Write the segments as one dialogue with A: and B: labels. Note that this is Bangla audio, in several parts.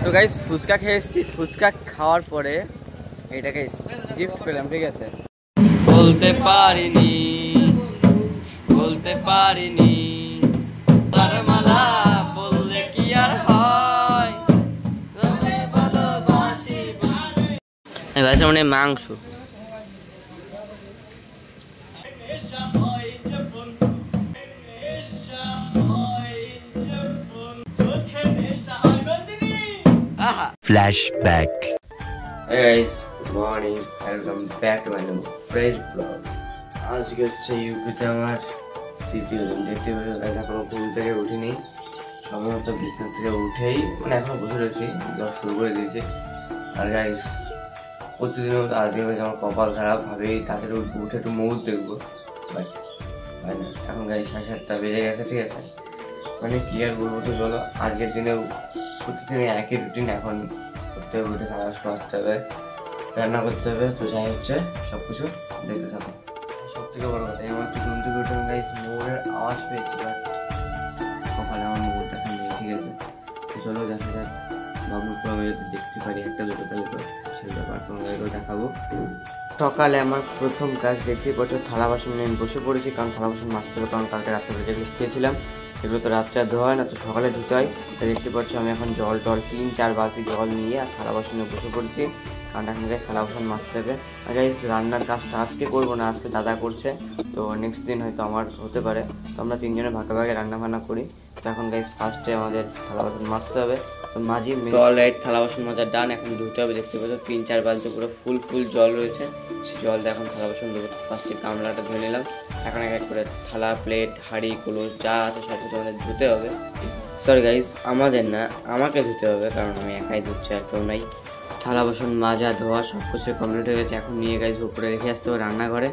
A: তো গাইস ফুচকা খেয়ে এসেছি, ফুচকা খাওয়ার পরে এটাকে গিফট পেলাম, ঠিক আছে। বলতে পারিনি তার মালা বললে কি আর হয়, ভালোবাসি ভাষা মানে মাংস।
B: Flashback.
A: Hey guys, good morning. Welcome back to my new fresh vlog. আজকে হচ্ছে ইউপিতে আমার তৃতীয় দিন। দেখতে পাচ্ছি গাইস এখনো ঘুম থেকে উঠিনি, সম্ভবত বিছানা থেকে উঠেই মানে এখনো বসে রয়েছি, জ্বর শুরু করে দিয়েছে। আর গাইস প্রতিদিনের মতো আজকে হয়েছে আমার কপাল খারাপ, ভাবেই তাড়াতাড়ি উঠে একটু মুড দেখবো, বাট হয় না। এখন গাইস 7:30 বেজে গেছে, ঠিক আছে। মানে কি আর বলবো, তো চলো আজকের দিনেও প্রতিদিনে একই রুটিন এখন করতে হবে। উঠে সারা আসতে হবে, রান্না করতে হবে, তো যাই হচ্ছে সব কিছু দেখতে থাকো। সব থেকে বড় কথা, আমার তো ঘুম থেকে উঠে গাইস মোড়ের আওয়াজ পেয়েছি, বাট সকালে আমার মোড় দেখা নেই, ঠিক আছে। তো চলো দেখা যাক, বাবুকে আমি যদি দেখতে পারি একটা দুটো তাহলে তো সেই ব্যাপার তোমাদেরকেও দেখাবো। সকালে আমার প্রথম কাজ দেখতেই পাচ্ছ, থালা বাসন নিয়ে বসে পড়েছি, কারণ থালা বাসন মাজতে হবে, কারণ কালকে রাত্রে যেগুলো খেয়েছিলাম এগুলো তো রাত্রে আর ধোয়া হয় না, তো সকালে ধুতে হয়। তো দেখতে পাচ্ছ আমি এখন জল 3-4 বালতি জল নিয়ে আর থালা বাসনে বসে পড়েছি, কারণ এখন গাইস থালা বাসন মাজতে হবে। আর গাইস রান্নার কাজটা আজকে করবো না, আজকে দাদা করছে, তো নেক্সট দিন হয়তো আমার হতে পারে। তো আমরা তিনজনে ভাগে ভাগে রান্না বান্না করি। তো এখন গাইস ফার্স্টে আমাদের থালা বাসন মাজতে হবে, তো মাঝি অলরাইট থালা বাসন মাজার ডান, এখন ধুতে হবে। দেখতে পাচ্ছ 3-4 বালতি পুরো ফুল জল রয়েছে, সেই জল দিয়ে এখন থালা বাসন ধুবো। ফার্স্টে গামলাটা ধুয়ে নিলাম, এখন এক এক করে থালা প্লেট হাঁড়ি কলস যা আছে সব কিছু আমাদের ধুতে হবে। সরি গাইস, আমাদের না, আমাকে ধুতে হবে, কারণ আমি একাই ধুচ্ছি, আর কেউ নাই। থালা বাসন মাজা ধোয়া সব কিছু কমপ্লিট হয়ে গেছে। এখন নিয়ে গাইস উপরে রেখে আসতে হবে রান্নাঘরে।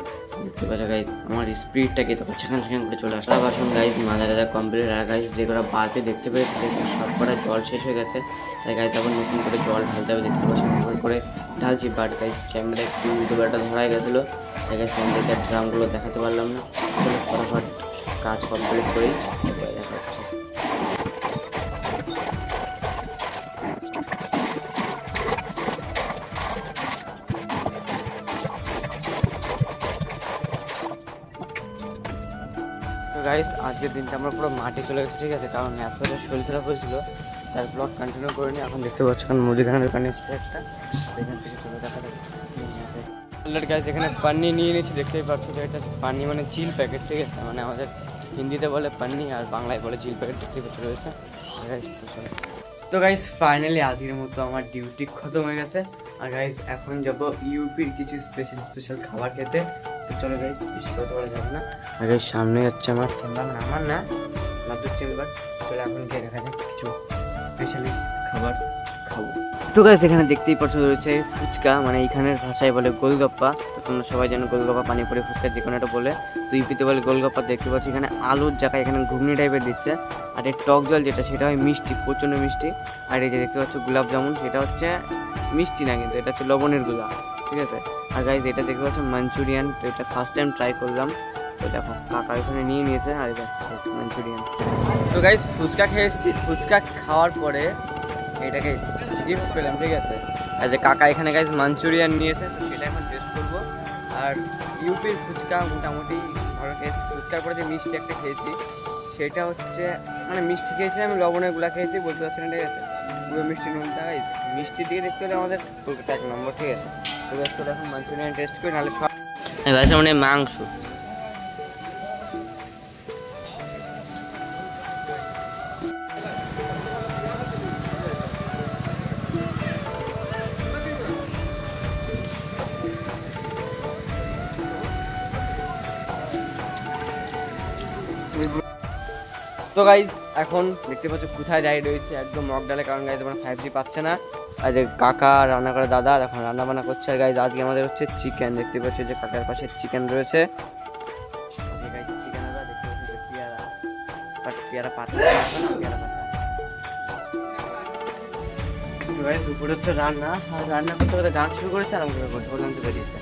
A: দেখতে পাচ্ছ গাইস আমার স্পিডটা কি তখন সেখান করে চলে আসে। থালা বাসন গাইস মাজা টাজা কমপ্লিট। আর গাইস যে কটা বালতি দেখতে পেয়েছি সব কটা জল শেষ হয়ে গেছে, তাই গাইস তখন নতুন করে জল ঢালতে হবে। দেখতে পাচ্ছি নতুন করে ঢালছি, বাট গাইস ক্যামেরা একটু দুবারটা ধরাই গেছিলো, তাই গাইস আমাদেরকে ড্রামগুলো দেখাতে পারলাম না। ফটাফট কাজ কমপ্লিট করেই দেখা হচ্ছে। গাইস আজকের দিনটা আমরা পুরো মাঠে চলে গেছি, ঠিক আছে, কারণ এতটা শরীর খারাপ হয়েছিল, তার ব্লগ কন্টিনিউ করিনি। এখন দেখতে পাচ্ছ কারণ মুদিখানার দোকানে এসেছে একটা, সেখান থেকে চলে দেখা যাচ্ছে। গাইস এখানে পান্নি নিয়ে নিয়েছি, দেখতেই পাচ্ছ যে এটা পান্নি মানে চিল প্যাকেট, ঠিক আছে, মানে আমাদের হিন্দিতে বলে পান্নি আর বাংলায় বলে চিল প্যাকেট, দেখতেই পাচ্ছ রয়েছে। তো গাইস ফাইনালি আজকের মতো আমার ডিউটি খতম হয়ে গেছে। আর গাইস এখন যাবো ইউপির কিছু স্পেশাল খাবার খেতে। তো চলো গাইস বেশি কথা বলা যাবে না। আর গাইস সামনে হচ্ছে আমার চেম্বার, মানে আমার না নাদুর চেম্বার। চলো এখন গিয়ে দেখা যাক কিছু স্পেশালিস্ট খাবার খাবো। তো গাইস এখানে দেখতেই পাচ্ছ রয়েছে ফুচকা, মানে এইখানের ভাষায় বলে গোলগাপ্পা। তো তোমরা সবাই জানো গোলগাপ্পা পানিপুরি ফুচকা যে কোনো একটা বলে, তো ইউপিতে বলে গোলগাপ্পা। দেখতে পাচ্ছি এখানে আলুর জায়গায় এখানে ঘুগনি টাইপের দিচ্ছে, আর এই টক জল যেটা সেটা হয় মিষ্টি, প্রচণ্ড মিষ্টি। আর এই যে দেখতে পাচ্ছ গোলাপ জামুন, সেটা হচ্ছে মিষ্টি না, কিন্তু এটা হচ্ছে লবণের গুলা, ঠিক আছে। আর গাইস এটা দেখতে পাচ্ছ মাঞ্চুরিয়ান, তো এটা ফার্স্ট টাইম ট্রাই করলাম। তো দেখো কাকা ওখানে নিয়ে নিয়েছে, আর এটা মাঞ্চুরিয়ান। তো গাইস ফুচকা খেয়ে এসেছি, ফুচকা খাওয়ার পরে এটাকে গিফট পেলাম, ঠিক আছে। আর যে কাকা এখানে গাইস মাঞ্চুরিয়ান নিয়েছে, তো সেটা এখন টেস্ট করবো। আর ইউপির ফুচকা মোটামুটি ভালো টেস্ট। ফুচকার পরে যে মিষ্টি একটা খেয়েছি, সেটা হচ্ছে মানে মিষ্টি খেয়েছি আমি, লবণের গুলা খেয়েছি, বলতে পারছি না, ঠিক আছে। পুরো মিষ্টি নুনটা গাইস মিষ্টি দিয়ে দেখতে হলে আমাদের কলকাতা 1 নম্বর, ঠিক আছে। তো এখন মাঞ্চুরিয়ান টেস্ট করি, নাহলে সব ভাষা মানে মাংস। তো গাইজ এখন দেখতে পাচ্ছ কোথায় দাঁড়িয়ে রয়েছে, একদম মগডালে, কারণ গাইজ আমার 5G পাচ্ছে না। আর যে কাকা রান্না করে দাদা এখন রান্না বান্না করছে। আর গাইজ আজকে আমাদের হচ্ছে চিকেন, দেখতে পাচ্ছি যে কাকার পাশে চিকেন রয়েছে, চিকেন হবে। দেখতে পাচ্ছি পেয়ারা পাতা, দুপুরে হচ্ছে রান্না। আর রান্না করতে করতে গান শুরু করেছে, আর আমাকে বললাম তো বেরিয়েছে,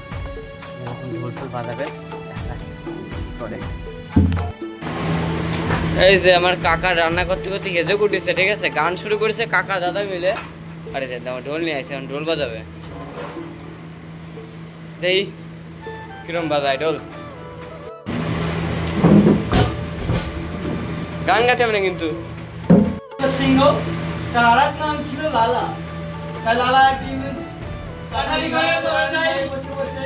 A: এখন ঝোল টোল বাজাবে করে। এই যে আমার কাকা রান্না করতে করতে হেজে উঠেছে, ঠিক আছে, গান শুরু করেছে কাকা দাদা মিলে। আরে আমার ঢোল নিয়ে আসে, ঢোল বাজাবে। দেই কিরম বাজায় ঢোল। গান গাতে হবে না কিন্তু।
B: সিংহ তার এক নাম ছিল লালা। তাই লালা একদিন কাঠারি ঘরে বসে বসে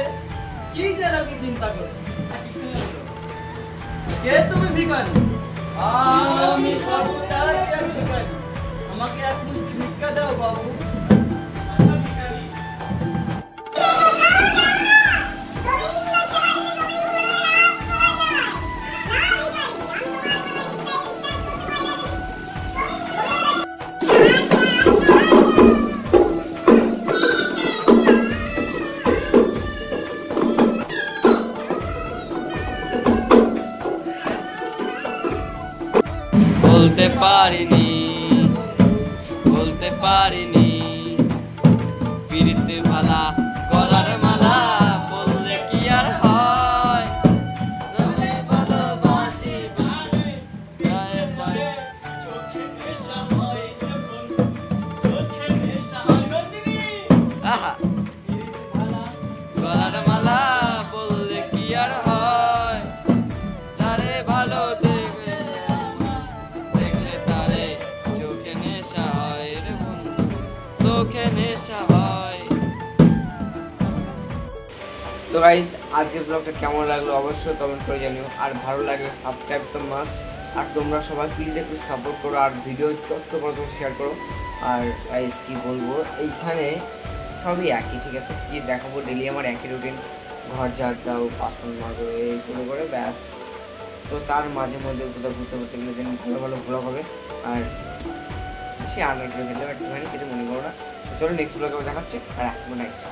B: কি যেন কি চিন্তা করছে। কে তুমি ভিখারি? আমি সর্বদা ভিখারি, আমাকে এক মুঠ ভিক্ষা দাও বাবু।
A: বলতে পারিনি পিরিতে ভালা গলার মালা বললে কি আর হয়। ভালোবাসি গলার মালা বললে কি আর হয়। তারে ভালো দেখলে তারে চোখে নেশা হয় রে বন্ধু, চোখে নেশা হয়। তো গাইস আজকের ব্লগটা কেমন লাগলো অবশ্যই কমেন্ট করে জানিও, আর ভালো লাগলে সাবস্ক্রাইব তো মাস্ট। আর তোমরা সবাই প্লিজ একটু সাপোর্ট করো, আর ভিডিও যত পারো শেয়ার করো। আর গাইস কি বলবো, এইখানে সবই একই, ঠিক আছে? কি দেখাবো, ডেলি আমার একই রুটিন, ঘর ঝাড় দাও, বাসন মাজো, এইগুলো করে ব্যাস। তো তার মাঝে মধ্যে কোথাও ঘুরতে ঘুরতে গেলে যেন ভালো ভালো ব্লগ হবে। আর সে আর একটু খেলে একটুখানি কিছু মনে করো না। চলো নেক্সট ব্লগে দেখাচ্ছি, আর এখন একটা